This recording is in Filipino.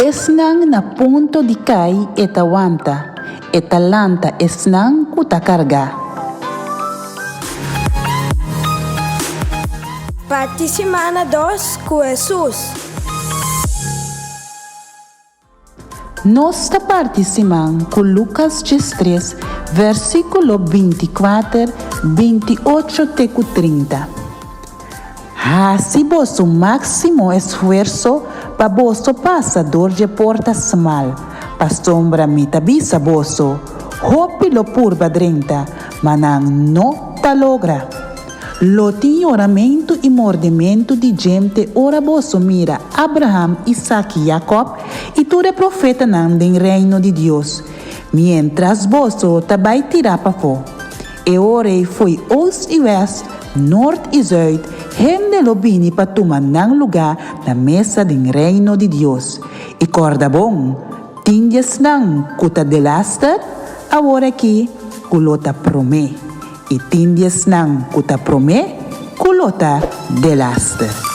Esnang na punto di kay etawanta, etalanta esnang kutakarga. Participana 2 com Jesus. Nós participamos com Lucas 3, versículo 24, 28 até 30. Se vosso máximo esforço para vosso passador de portas mal, para sombra mitabisa vosso, hopi lo purba drenta, manang no talogra. Lo oramento e mordimento de gente ora vosso mira Abraham, Isaac e Jacob e tu é profeta nan den reino de Deus, mientras vosso tabai tirar para fo. E ora foi oost e west, norte e zuid, hende lobini para tomar nang lugar na mesa den reino de Deus. E corda bom, tinhas nang kuta de laster, agora aqui kulota prome. E tinhas nang kuta prome, kulota de laster.